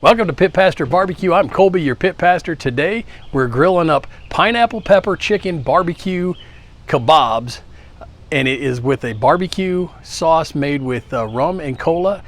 Welcome to Pit Pastor Barbecue. I'm Colby, your pit pastor. Today we're grilling up pineapple pepper chicken barbecue kebabs, and it is with a barbecue sauce made with rum and cola.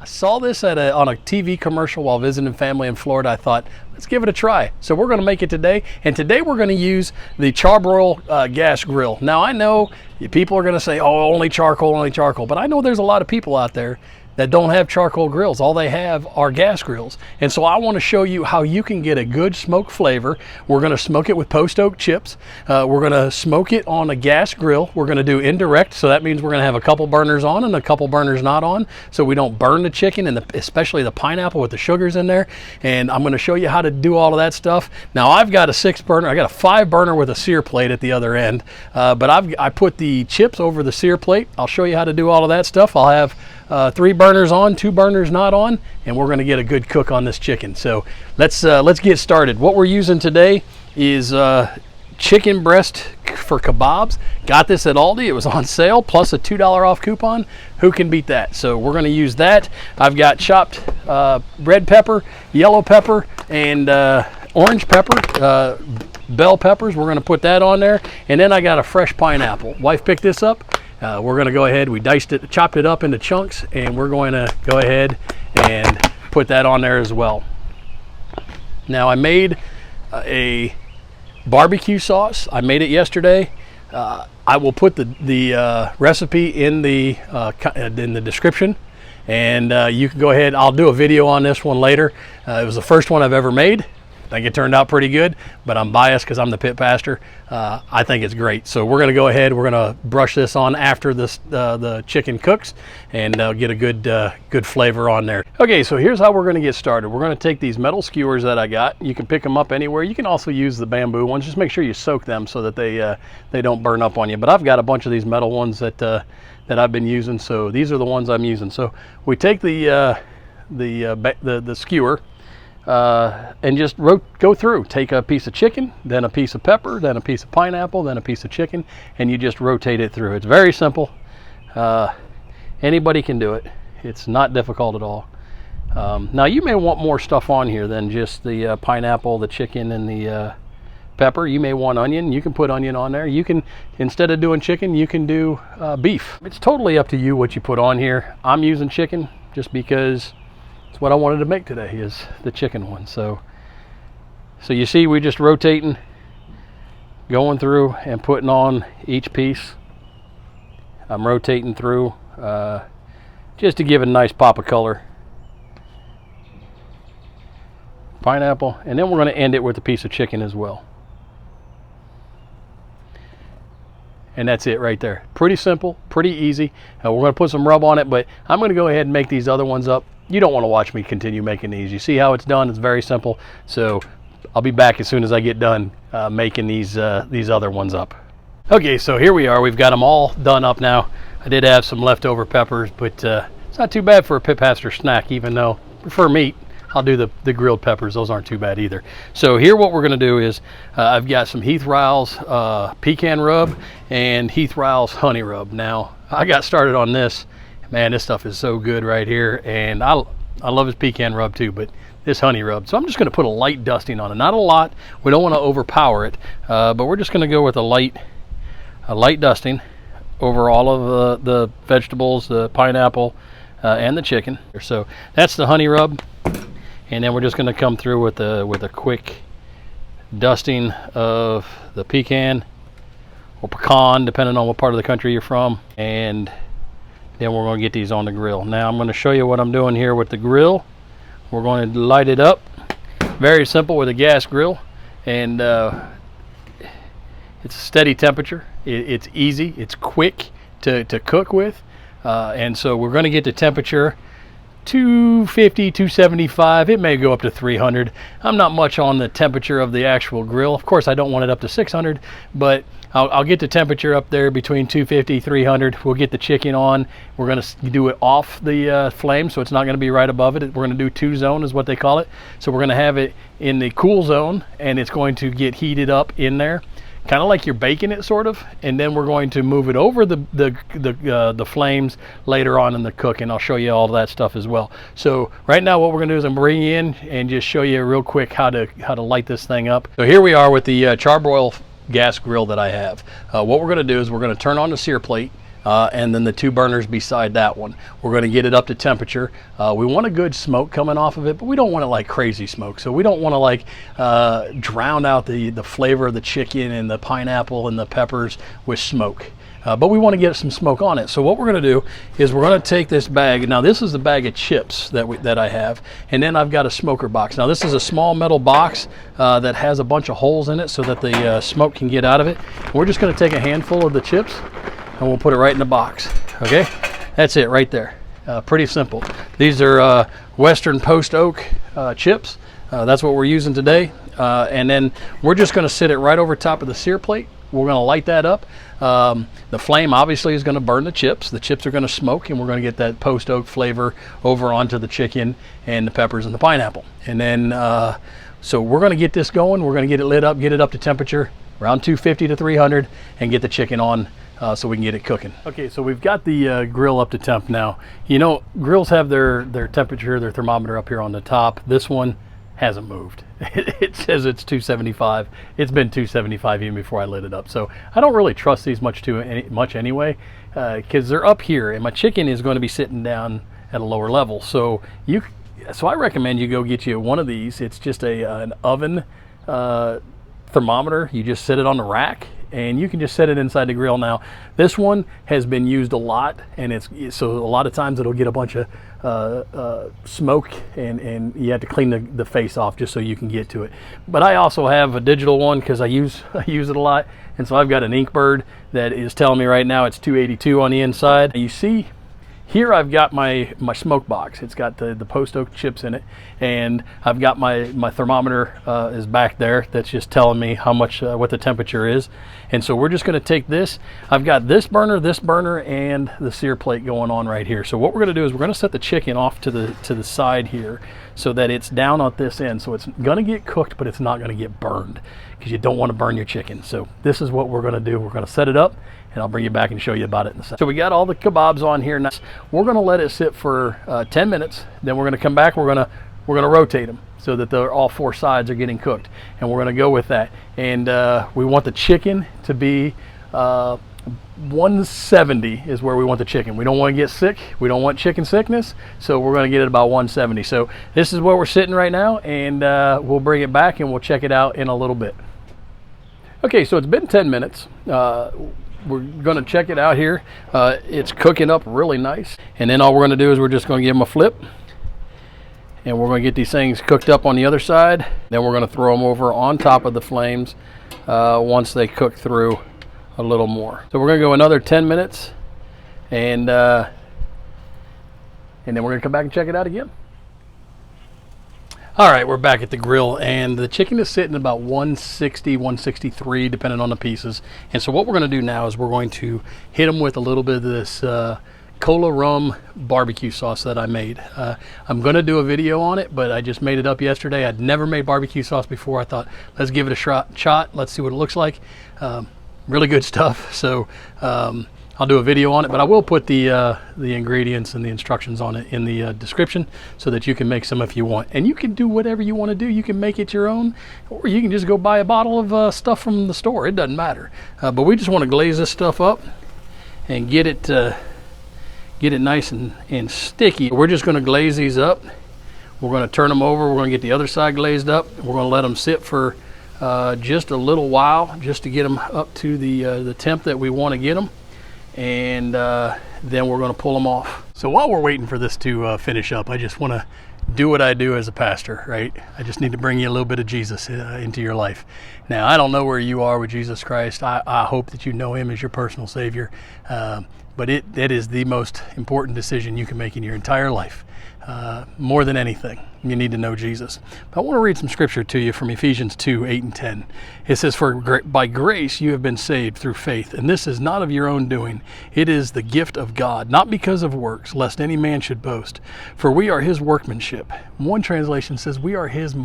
I saw this on a TV commercial while visiting family in Florida. I thought, let's give it a try. So we're going to make it today, and today we're going to use the Char-Broil gas grill. Now I know people are going to say, oh, only charcoal, but I know there's a lot of people out there that don't have charcoal grills. All they have are gas grills. And so I want to show you how you can get a good smoke flavor. We're going to smoke it with post oak chips. We're going to smoke it on a gas grill. We're going to do indirect, so that means we're going to have a couple burners on and a couple burners not on, so we don't burn the chicken and especially the pineapple with the sugars in there. And I'm going to show you how to do all of that stuff. Now I've got a 6 burner. I got a 5 burner with a sear plate at the other end, but I put the chips over the sear plate. I'll show you how to do all of that stuff. I'll have 3 burners on, 2 burners not on, and we're going to get a good cook on this chicken. So let's get started. What we're using today is chicken breast for kebabs. Got this at Aldi. It was on sale, plus a $2 off coupon. Who can beat that? So we're going to use that. I've got chopped red pepper, yellow pepper, and orange pepper, bell peppers. We're going to put that on there, and then I got a fresh pineapple. Wife picked this up. We're going to go ahead, we chopped it up into chunks, and we're going to go ahead and put that on there as well. Now I made a barbecue sauce. I made it yesterday. I will put the recipe in the description, and you can go ahead. I'll do a video on this one later. It was the first one I've ever made. I think it turned out pretty good, but I'm biased because I'm the pit pastor. I think it's great. So we're going to go ahead. We're going to brush this on after the chicken cooks, and get a good flavor on there. Okay, so here's how we're going to get started. We're going to take these metal skewers that I got. You can pick them up anywhere. You can also use the bamboo ones. Just make sure you soak them so that they don't burn up on you. But I've got a bunch of these metal ones that I've been using. So these are the ones I'm using. So we take the skewer. And just go through. Take a piece of chicken, then a piece of pepper, then a piece of pineapple, then a piece of chicken, and you just rotate it through. It's very simple. Anybody can do it. It's not difficult at all. Now you may want more stuff on here than just the pineapple, the chicken, and the pepper. You may want onion. You can put onion on there. You can, instead of doing chicken, you can do beef. It's totally up to you what you put on here. I'm using chicken just because it's what I wanted to make today, is the chicken one. So you see, we just rotating, going through and putting on each piece. I'm rotating through just to give it a nice pop of color. Pineapple, and then we're going to end it with a piece of chicken as well. And that's it right there. Pretty simple, pretty easy. We're going to put some rub on it, but I'm going to go ahead and make these other ones up. You don't want to watch me continue making these. You see how it's done? It's very simple. So I'll be back as soon as I get done making these other ones up. Okay, so here we are. We've got them all done up now. I did have some leftover peppers, but it's not too bad for a pit pastor snack, even though I prefer meat. I'll do the grilled peppers. Those aren't too bad either. So here what we're going to do is I've got some Heath Ryle's pecan rub and Heath Ryle's honey rub. Now I got started on this. Man, this stuff is so good right here, and I love his pecan rub too, but this honey rub. So I'm just going to put a light dusting on it. Not a lot. We don't want to overpower it, but we're just going to go with a light dusting over all of the vegetables, the pineapple, and the chicken. So that's the honey rub. And then we're just going to come through with a quick dusting of the pecan or pecan, depending on what part of the country you're from. And then we're going to get these on the grill. Now I'm going to show you what I'm doing here with the grill. We're going to light it up. Very simple with a gas grill. And it's a steady temperature. It's easy. It's quick to cook with. And so we're going to get the temperature 250, 275. It may go up to 300. I'm not much on the temperature of the actual grill. Of course, I don't want it up to 600, but I'll get the temperature up there between 250, 300. We'll get the chicken on. We're going to do it off the flame, so it's not going to be right above it. We're going to do 2 zone is what they call it. So we're going to have it in the cool zone, and it's going to get heated up in there. kind of like you're baking it sort of, and then we're going to move it over the flames later on in the cooking. I'll show you all that stuff as well. So right now what we're gonna do is I'm bringing you in and just show you real quick how to light this thing up. So here we are with the Char-Broil gas grill that I have. What we're gonna do is we're gonna turn on the sear plate, and then the 2 burners beside that one. We're going to get it up to temperature. We want a good smoke coming off of it, but we don't want it like crazy smoke. So we don't want to like drown out the flavor of the chicken and the pineapple and the peppers with smoke. But we want to get some smoke on it. So what we're going to do is we're going to take this bag. Now this is the bag of chips that I have, and then I've got a smoker box. Now this is a small metal box that has a bunch of holes in it so that the smoke can get out of it. We're just going to take a handful of the chips and we'll put it right in the box. Okay, that's it right there. Pretty simple. These are Western Post Oak chips. That's what we're using today. And then we're just going to sit it right over top of the sear plate. We're going to light that up. The flame obviously is going to burn the chips. The chips are going to smoke, and we're going to get that Post Oak flavor over onto the chicken and the peppers and the pineapple. And then, so we're going to get this going. We're going to get it lit up, get it up to temperature around 250 to 300, and get the chicken on so we can get it cooking. Okay, so we've got the grill up to temp now. You know, grills have their temperature, their thermometer up here on the top. This one hasn't moved. It says it's 275. It's been 275 even before I lit it up. So I don't really trust these much anyway, because they're up here, and my chicken is going to be sitting down at a lower level. So I recommend you go get you one of these. It's just an oven thermometer. You just set it on the rack, and you can just set it inside the grill. Now this one has been used a lot, and so a lot of times it'll get a bunch of smoke, and you have to clean the face off just so you can get to it. But I also have a digital one because I use it a lot, and so I've got an Inkbird that is telling me right now it's 282 on the inside. You see here I've got my smoke box. It's got the Post Oak chips in it, and I've got my thermometer is back there. That's just telling me how much what the temperature is. And so we're just going to take this. I've got this burner, and the sear plate going on right here. So what we're going to do is we're going to set the chicken off to the side here so that it's down at this end. So it's going to get cooked, but it's not going to get burned, because you don't want to burn your chicken. So this is what we're going to do. We're going to set it up, and I'll bring you back and show you about it in a second. So we got all the kebabs on here now. We're going to let it sit for 10 minutes. Then we're going to come back. We're going to rotate them so that all 4 sides are getting cooked, and we're going to go with that. And we want the chicken to be 170 is where we want the chicken. We don't want to get sick. We don't want chicken sickness, so we're going to get it about 170. So this is where we're sitting right now, and we'll bring it back and we'll check it out in a little bit. Okay, so it's been 10 minutes. We're going to check it out here. It's cooking up really nice, and then all we're going to do is we're just going to give them a flip, and we're going to get these things cooked up on the other side. Then we're going to throw them over on top of the flames once they cook through a little more. So we're going to go another 10 minutes, and then we're going to come back and check it out again. All right, we're back at the grill, and the chicken is sitting about 160, 163, depending on the pieces. And so what we're going to do now is we're going to hit them with a little bit of this Cola Rum barbecue sauce that I made. I'm going to do a video on it, but I just made it up yesterday. I'd never made barbecue sauce before. I thought, let's give it a shot. Let's see what it looks like. Really good stuff. So I'll do a video on it, but I will put the ingredients and the instructions on it in the description so that you can make some if you want. And you can do whatever you want to do. You can make it your own, or you can just go buy a bottle of stuff from the store. It doesn't matter. But we just want to glaze this stuff up and get it nice and sticky. We're just going to glaze these up. We're going to turn them over. We're going to get the other side glazed up. We're going to let them sit for just a little while, just to get them up to the temp that we want to get them. And then we're going to pull them off. So while we're waiting for this to finish up, I just want to do what I do as a pastor, right? I just need to bring you a little bit of Jesus into your life. Now, I don't know where you are with Jesus Christ. I hope that you know him as your personal Savior. But it is the most important decision you can make in your entire life. more than anything, you need to know Jesus. But I want to read some scripture to you from Ephesians 2, 8 and 10. It says, "For by grace you have been saved through faith, and this is not of your own doing. It is the gift of God, not because of works, lest any man should boast. For we are his workmanship." One translation says we are his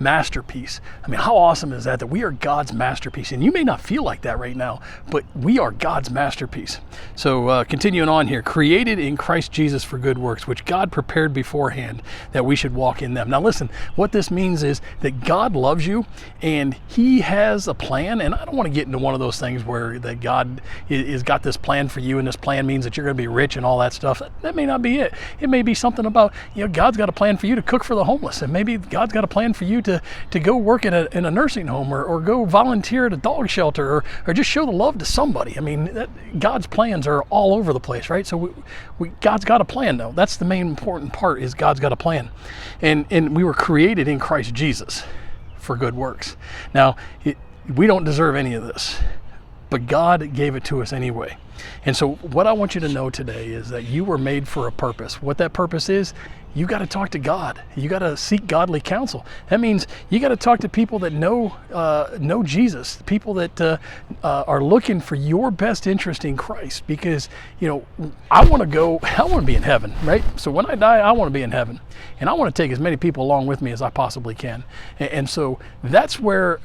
masterpiece. I mean, how awesome is that we are God's masterpiece? And you may not feel like that right now, but we are God's masterpiece. So continuing on here, created in Christ Jesus for good works, which God prepared beforehand that we should walk in them. Now listen, what this means is that God loves you and he has a plan. And I don't want to get into one of those things where that God is got this plan for you, and this plan means that you're going to be rich and all that stuff. That may not be it. It may be something about, God's got a plan for you to cook for the homeless, and maybe God's got a plan for you to go work in a nursing home, or go volunteer at a dog shelter, or just show the love to somebody. I mean, God's plans are all over the place, right? So God's got a plan, though. That's the main important part, is God's got a plan. And we were created in Christ Jesus for good works. Now, we don't deserve any of this, but God gave it to us anyway. And so what I want you to know today is that you were made for a purpose. What that purpose is, you got to talk to God. You got to seek godly counsel. That means you got to talk to people that know Jesus, people that are looking for your best interest in Christ. Because I want to be in heaven, right? So when I die, I want to be in heaven, and I want to take as many people along with me as I possibly can. And so that's what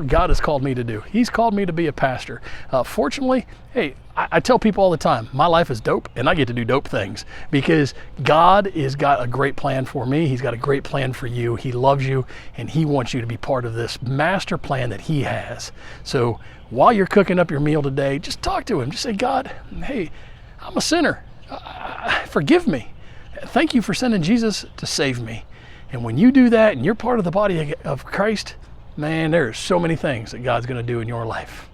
God has called me to do. He's called me to be a pastor. Fortunately, hey, I tell people all the time, my life is dope, and I get to do dope things because God has got a great plan for me. He's got a great plan for you. He loves you, and he wants you to be part of this master plan that he has. So while you're cooking up your meal today, just talk to him. Just say, God, hey, I'm a sinner. Forgive me. Thank you for sending Jesus to save me. And when you do that and you're part of the body of Christ, man, there are so many things that God's going to do in your life.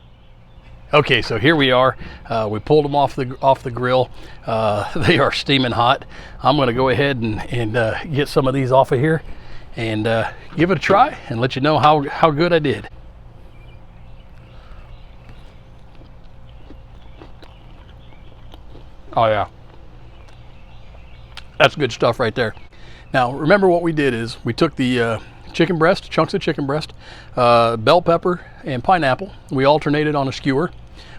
Okay, so here we are. We pulled them off the grill. They are steaming hot. I'm going to go ahead and get some of these off of here and give it a try and let you know how good I did. Oh yeah, that's good stuff right there. Now remember, what we did is we took the chicken breast, chunks of chicken breast, bell pepper, and pineapple. We alternated on a skewer.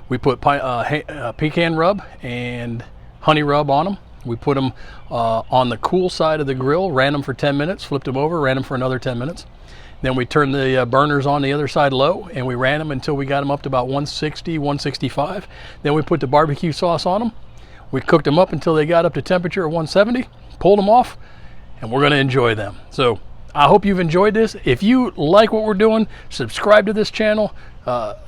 We put pecan rub and honey rub on them. We put them on the cool side of the grill, ran them for 10 minutes, flipped them over, ran them for another 10 minutes. Then we turned the burners on the other side low, and we ran them until we got them up to about 160, 165. Then we put the barbecue sauce on them. We cooked them up until they got up to temperature of 170, pulled them off, and we're going to enjoy them. So I hope you've enjoyed this. If you like what we're doing, subscribe to this channel,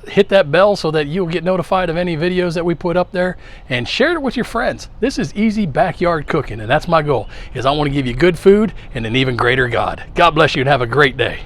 hit that bell so that you'll get notified of any videos that we put up there, and share it with your friends. This is easy backyard cooking, and that's my goal, is I want to give you good food and an even greater God. God bless you and have a great day.